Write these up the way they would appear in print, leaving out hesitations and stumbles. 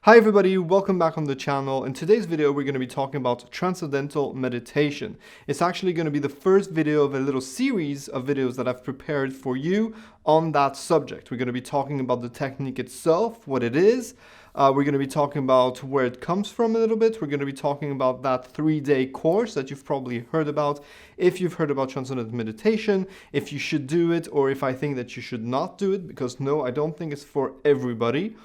Hi everybody, welcome back on the channel. In today's video we're going to be talking about transcendental meditation. It's actually going to be the first video of a little series of videos that I've prepared for you on that subject. We're going to be talking about the technique itself, what it is. We're going to be talking about where it comes from a little bit. We're going to be talking about that 3-day course that you've probably heard about. If you've heard about transcendental meditation, if you should do it, or if I think that you should not do it, because no, I don't think it's for everybody.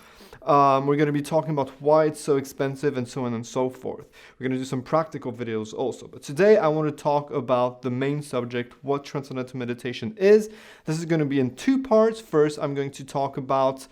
We're going to be talking about why it's so expensive and so on and so forth. We're going to do some practical videos also. But today I want to talk about the main subject, what transcendental meditation is. This is going to be in 2 parts. First, I'm going to talk about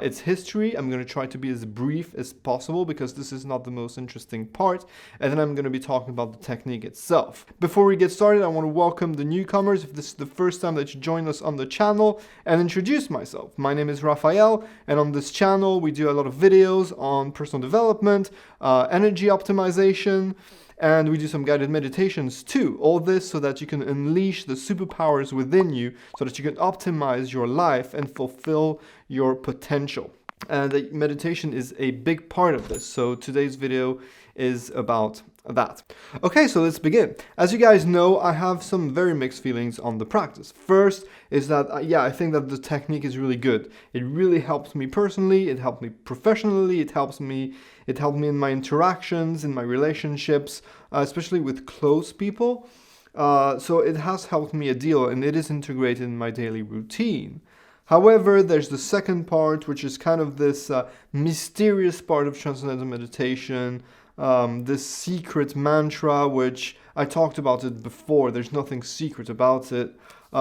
its history. I'm going to try to be as brief as possible because this is not the most interesting part. And then I'm going to be talking about the technique itself. Before we get started, I want to welcome the newcomers if this is the first time that you join us on the channel and introduce myself. My name is Raphael, and on this channel we do a lot of videos on personal development, energy optimization, and we do some guided meditations too. All this so that you can unleash the superpowers within you so that you can optimize your life and fulfill your potential. And meditation is a big part of this. So today's video is about that. Okay, so let's begin. As you guys know, I have some very mixed feelings on the practice. First is that, I think that the technique is really good. It really helps me personally, it helped me professionally, it helped me in my interactions, in my relationships, especially with close people. So it has helped me a deal, and it is integrated in my daily routine. However, there's the second part, which is kind of this mysterious part of transcendental meditation, this secret mantra, which I talked about it before. There's nothing secret about it.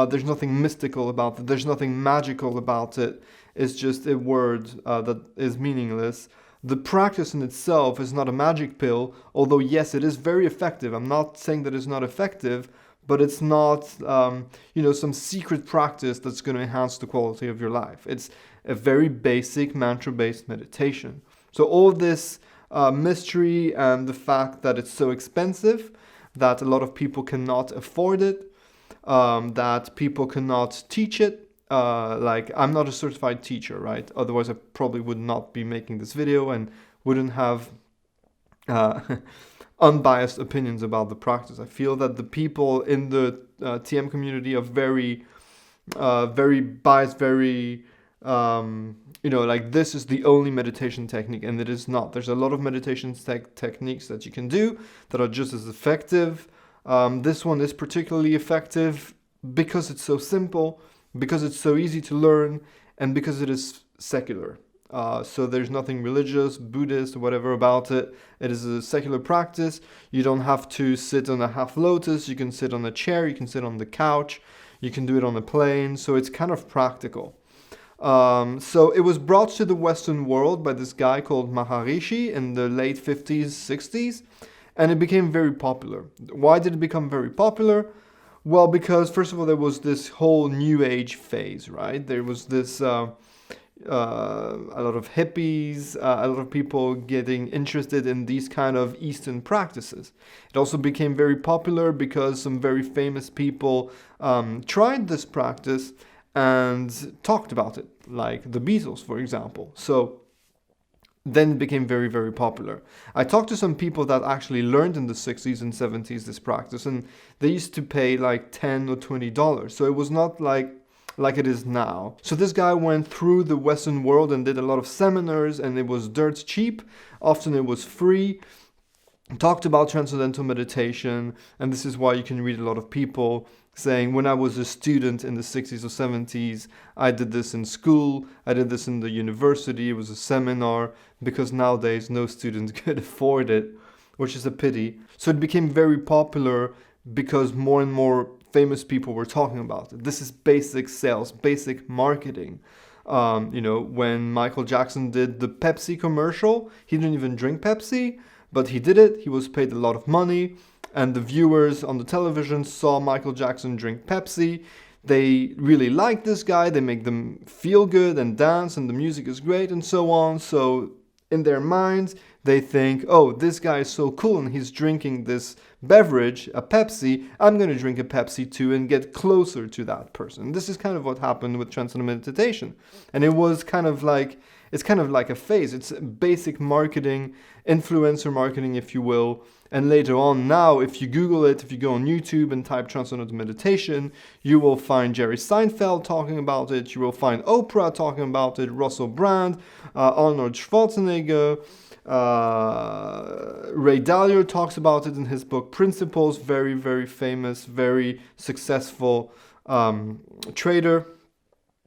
There's nothing mystical about it. There's nothing magical about it. It's just a word that is meaningless. The practice in itself is not a magic pill, although yes, it is very effective. I'm not saying that it's not effective, but it's not, some secret practice that's going to enhance the quality of your life. It's a very basic mantra-based meditation. So all this mystery and the fact that it's so expensive, that a lot of people cannot afford it, that people cannot teach it. Like, I'm not a certified teacher, right? Otherwise, I probably would not be making this video and wouldn't have unbiased opinions about the practice. I feel that the people in the TM community are very biased, very, like this is the only meditation technique, and it is not. There's a lot of meditation techniques that you can do that are just as effective. This one is particularly effective because it's so simple, because it's so easy to learn, and because it is secular. So there's nothing religious, Buddhist, whatever about it. It is a secular practice. You don't have to sit on a half lotus. You can sit on a chair. You can sit on the couch. You can do it on a plane. So it's kind of practical. So it was brought to the Western world by this guy called Maharishi in the late 50s, 60s. And it became very popular. Why did it become very popular? Well, because first of all, there was this whole New Age phase, right? There was this... a lot of hippies, a lot of people getting interested in these kind of Eastern practices. It also became very popular because some very famous people tried this practice and talked about it, like the Beatles, for example. So then it became very, very popular. I talked to some people that actually learned in the 60s and 70s this practice, and they used to pay like $10 or $20. So it was not like it is now. So this guy went through the Western world and did a lot of seminars, and it was dirt cheap. Often it was free. Talked about transcendental meditation, and this is why you can read a lot of people saying, when I was a student in the 60s or 70s, I did this in school, I did this in the university, it was a seminar, because nowadays no student could afford it, which is a pity. So it became very popular because more and more famous people were talking about it. This is basic sales, basic marketing. When Michael Jackson did the Pepsi commercial, he didn't even drink Pepsi, but he did it. He was paid a lot of money, and the viewers on the television saw Michael Jackson drink Pepsi. They really like this guy. They make them feel good and dance, and the music is great and so on. So in their minds, they think, oh, this guy is so cool and he's drinking this beverage, a Pepsi, I'm going to drink a Pepsi too and get closer to that person. This is kind of what happened with transcendental meditation. And it was kind of like it's kind of like a phase. It's basic marketing, influencer marketing, if you will. And later on, now, if you Google it, if you go on YouTube and type Transcendental Meditation, you will find Jerry Seinfeld talking about it. You will find Oprah talking about it, Russell Brand, Arnold Schwarzenegger, Ray Dalio talks about it in his book Principles. Very, very famous, very successful trader.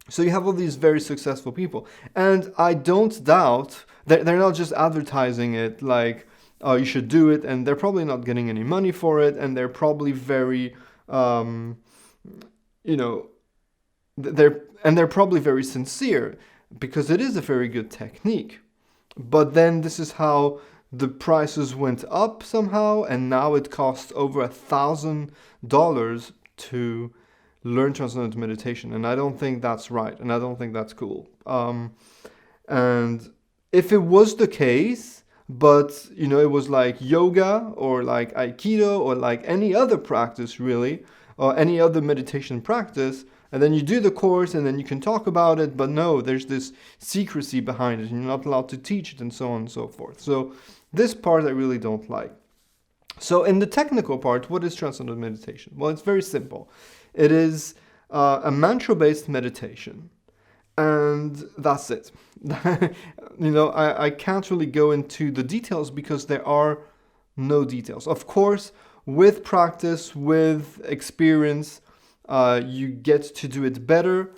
So you have all these very successful people. And I don't doubt that they're not just advertising it like, oh, you should do it, and they're probably not getting any money for it, and they're probably very, they're probably very sincere, because it is a very good technique. But then this is how the prices went up somehow, and now it costs over $1,000 to learn Transcendental Meditation, and I don't think that's right, and I don't think that's cool. And if it was the case, but it was like yoga or like Aikido or like any other practice really, or any other meditation practice, and then you do the course and then you can talk about it, but no, there's this secrecy behind it and you're not allowed to teach it and so on and so forth. So this part I really don't like. So in the technical part, what is Transcendental Meditation? Well, it's very simple. It is a mantra-based meditation. And that's it. I can't really go into the details because there are no details. Of course, with practice, with experience, you get to do it better.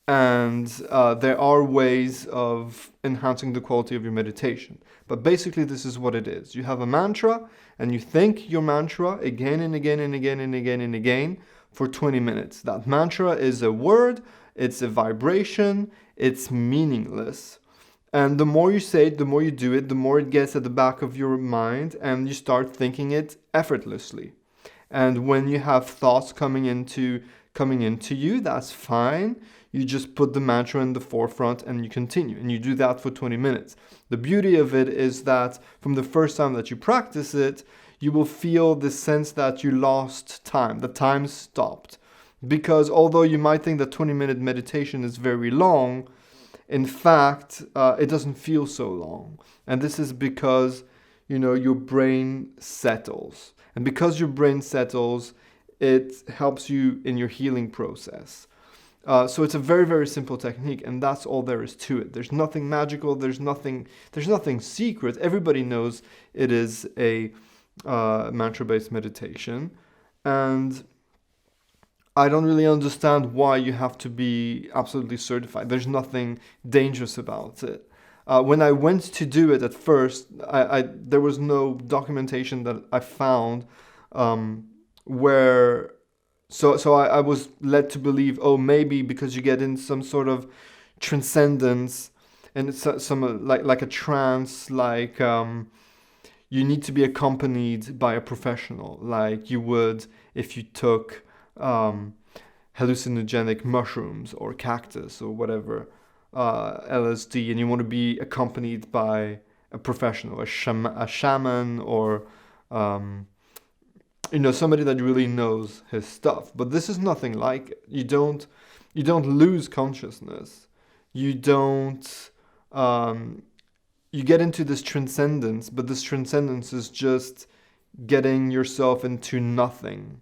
And there are ways of enhancing the quality of your meditation. But basically, this is what it is. You have a mantra, and you think your mantra again and again and again and again and again for 20 minutes. That mantra is a word. It's a vibration, it's meaningless. And the more you say it, the more you do it, the more it gets at the back of your mind and you start thinking it effortlessly. And when you have thoughts coming into you, that's fine. You just put the mantra in the forefront and you continue. And you do that for 20 minutes. The beauty of it is that from the first time that you practice it, you will feel this sense that you lost time, the time stopped. Because although you might think that 20-minute meditation is very long, in fact, it doesn't feel so long. And this is because, your brain settles. And because your brain settles, it helps you in your healing process. So it's a very, very simple technique, and that's all there is to it. There's nothing magical. There's nothing secret. Everybody knows it is a mantra-based meditation. And I don't really understand why you have to be absolutely certified. There's nothing dangerous about it. When I went to do it at first, there was no documentation that I found where... So I was led to believe, maybe because you get in some sort of transcendence and it's some like a trance, like you need to be accompanied by a professional, like you would if you took hallucinogenic mushrooms or cactus or whatever, LSD, and you want to be accompanied by a professional, a shaman or somebody that really knows his stuff. But this is nothing like it. You don't lose consciousness. You don't you get into this transcendence, but this transcendence is just getting yourself into nothing.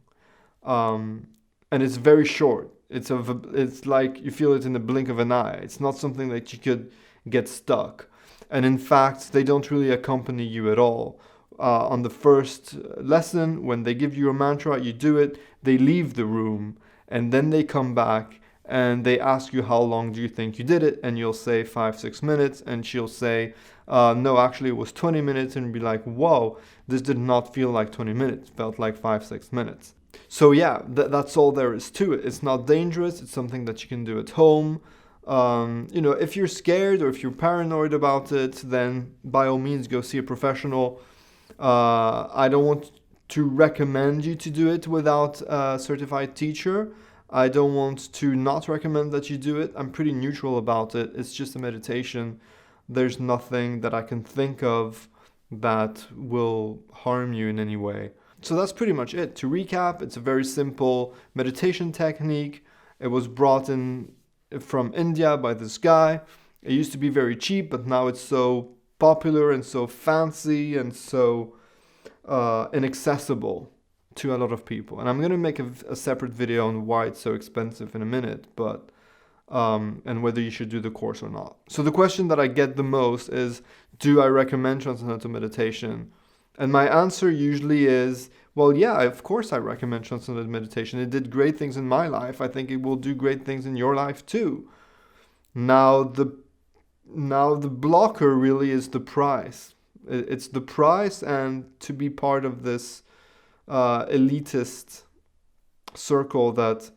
And it's very short. It's like you feel it in the blink of an eye. It's not something that you could get stuck. And in fact, they don't really accompany you at all. On the first lesson, when they give you a mantra, you do it, they leave the room, and then they come back and they ask you how long do you think you did it, and you'll say 5-6 minutes, and she'll say, no, actually it was 20 minutes, and be like, whoa, this did not feel like 20 minutes, it felt like 5-6 minutes. So yeah, that's all there is to it. It's not dangerous. It's something that you can do at home. If you're scared or if you're paranoid about it, then by all means go see a professional. I don't want to recommend you to do it without a certified teacher. I don't want to not recommend that you do it. I'm pretty neutral about it. It's just a meditation. There's nothing that I can think of that will harm you in any way. So that's pretty much it. To recap, it's a very simple meditation technique. It was brought in from India by this guy. It used to be very cheap, but now it's so popular and so fancy and so inaccessible to a lot of people. And I'm going to make a separate video on why it's so expensive in a minute, but and whether you should do the course or not. So the question that I get the most is, do I recommend Transcendental Meditation? And my answer usually is, well, yeah, of course I recommend Transcendental Meditation. It did great things in my life. I think it will do great things in your life too. Now the blocker really is the price. It's the price, and to be part of this elitist circle that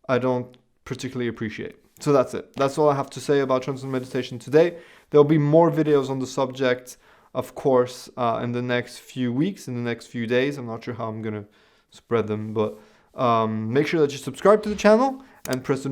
I don't particularly appreciate. So that's it. That's all I have to say about Transcendental Meditation today. There'll be more videos on the subject, of course, in the next few weeks, in the next few days. I'm not sure how I'm going to spread them, but make sure that you subscribe to the channel and press the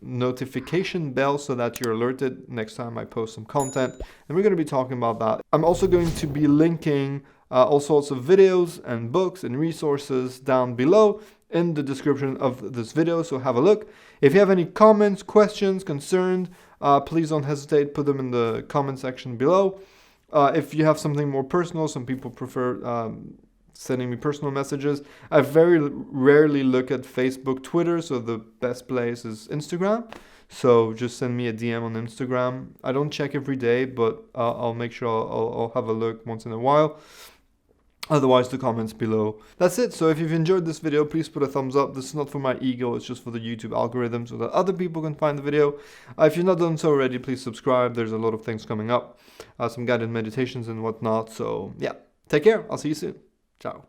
notification bell so that you're alerted next time I post some content. And we're going to be talking about that. I'm also going to be linking all sorts of videos and books and resources down below in the description of this video, so have a look. If you have any comments, questions, concerns, please don't hesitate, put them in the comment section below. If you have something more personal, some people prefer sending me personal messages. I very rarely look at Facebook, Twitter, so the best place is Instagram. So just send me a DM on Instagram. I don't check every day, but I'll make sure I'll have a look once in a while. Otherwise, the comments below. That's it. So if you've enjoyed this video, please put a thumbs up. This is not for my ego. It's just for the YouTube algorithm so that other people can find the video. If you've not done so already, please subscribe. There's a lot of things coming up. Some guided meditations and whatnot. So yeah, take care. I'll see you soon. Ciao.